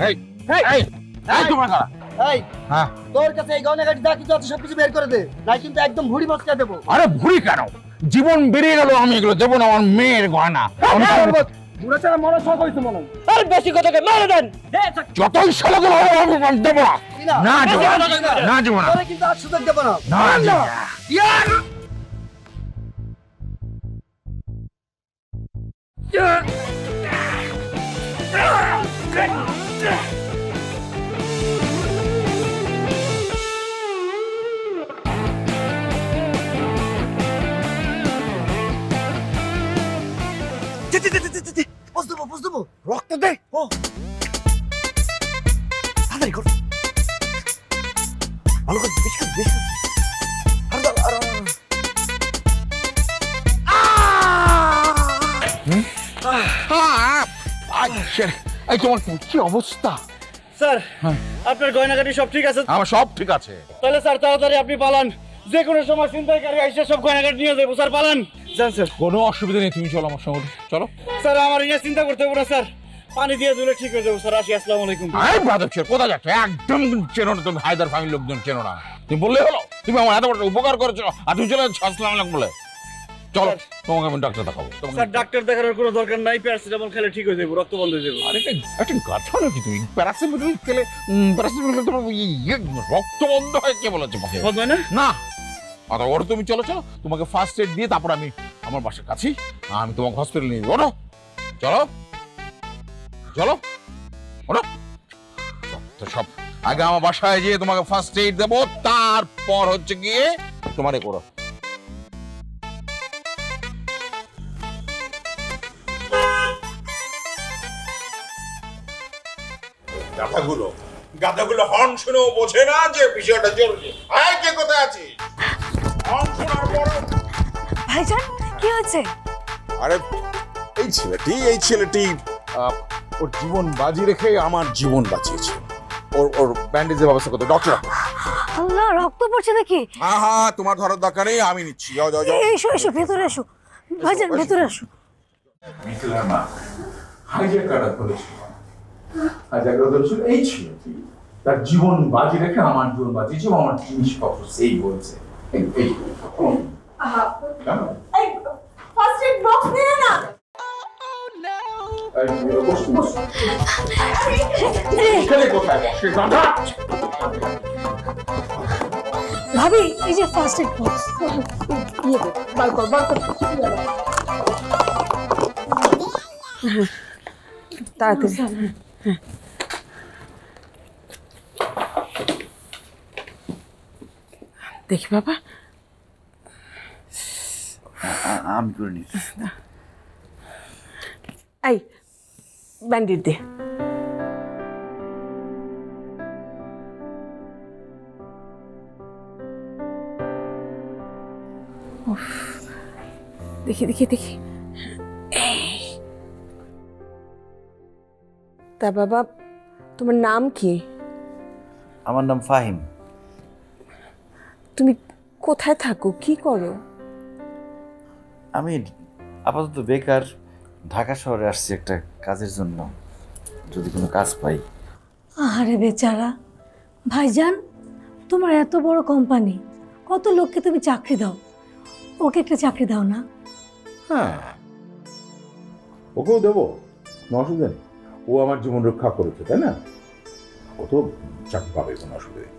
এই এই এই এই তোমরা কারা? এই হ্যাঁ তোর কাছে এই গয়নাগাটি যা কিছু আছে সবকিছু বের করে দে, নাই কিন্তু একদম ভুড়ি মচকা দেবো। আরে ভুড়ি কেন? জীবন বেরিয়ে গেল, আমি এগুলো দেবো না, আমার মেয়ের গয়না। বুড়া ছাড়া মনে শখ হয়েছে মনে হয়। আর বেশি কথাকে মেরে দেন। যতই শালাকে আমি দেবো না। না দেবো না, না দেবো না, তোরে কিন্তু আর সুযোগ দেবো না। না দেবো না। ইয়ার বুঝ দেবো রক্ত দে। ও তাড়াতাড়ি কর, ভালো করে বেশি কর, বেশি কর। আর দাও, আর এই তোমার কি অবস্থা? স্যার আপনার গয়নাগাটি সব ঠিক আছে? আমার সব ঠিক আছে। তাহলে স্যার তাড়াতাড়ি আপনি পালান, যে কোনো সময় ছিনতাইকারী আইসা সব গয়নাগাটি নিয়ে যাবো। স্যার পালান, যান স্যার। কোনো অসুবিধা নেই, তুমি চলো আমার সঙ্গে, চলো। স্যার আমার ইয়ে চিন্তা করতে হবে না স্যার, পানি দিয়ে দিলে ঠিক হয়ে যাবো স্যার। আসি, আসসালামু আলাইকুম। এই বাদক ছেলে কোথায় যাচ্ছ? একদম চেনো না তুমি, হায়দার ফ্যামিলির লোকজন চেনো না। তুমি বললে হলো, তুমি আমার এত বড় উপকার করেছো আর তুমি চলে যাচ্ছ আসসালামু আলাইকুম বলে। চলো তোমাকে আমি ডাক্তার দেখাবো। স্যার ডাক্তার দেখানোর কোনো দরকার নাই, প্যারাসিটামল খেলে ঠিক হয়ে যাবো, রক্ত বন্ধ হয়ে যাবে। আরে একটা গাছা নাকি তুমি? প্যারাসিটামল খেলে তোমার রক্ত বন্ধ হয় কে বলেছে? বন্ধ হয় না? না, আর ওর তুমি চলো চলো, তোমাকে ফার্স্ট এড দিয়ে তারপর আমি আমার বাসার কাছেই আমি তোমাকে হসপিটাল নিয়ে যাবো। ওঠো, চলো চলো ওঠো। তো সব আগে আমার বাসায় গিয়ে তোমাকে ফার্স্ট এইড দেবো, তারপর হচ্ছে গিয়ে তোমার এ করো। গাধাগুলো হর্ন শুনেও বোঝে না যে বিষয়টা জরুরি। আয় কে কোথায় আছিস? হর্ন শোনার পর ভাইজান কি হয়েছে? আরে এই ছেলেটি ওর জীবন বাজি রেখে আমার জীবন বাঁচিয়েছে। ওর ব্যান্ডেজের ব্যবস্থা করতে ডক্টর। আল্লাহ, রক্ত পড়ছে দেখি। হ্যাঁ তোমার ধরার দরকার নেই, আমি নিচ্ছি। যাও যাও যাও। এসো এসো, ভেতরে এসো ভাইজান, ভেতরে এসো। মিথিলার মা হাইজ্যাকারটা করেছিল, হাইজ্যাকার করেছিল এই ছেলেটি। তার জীবন বাজি রেখে আমার জীবন বাঁচিয়েছে, আমার জিনিসপত্র সেই বলছে। এই ফার্স্ট এড বক্স নিয়ে না। ভাবি এই যে ফার্স্ট এড বক্স, বার কর বার কর। তাড়াতাড়ি দেখি বাবা, আমি করে নিচ্ছি। এই ব্যান্ডেড দে। দেখি দেখি দেখি। তা বাবা তোমার নাম কি? আমার নাম ফাহিম। তুমি কোথায় থাকো, কি করো? আমি আপাতত বেকার, ঢাকা শহরে আসছি একটা কাজের জন্য, যদি কোনো কাজ পাই। আরে বেচারা ভাইজান, তোমার এত বড় কোম্পানি, কত লোককে তুমি চাকরি দাও, ওকে একটা চাকরি দাও না? হ্যাঁ ওকেও দেবো, অসুবিধা নেই। ও আমার জীবন রক্ষা করেছে, তাই না? ও তো চাকরি পাবে, কোনো অসুবিধা নেই।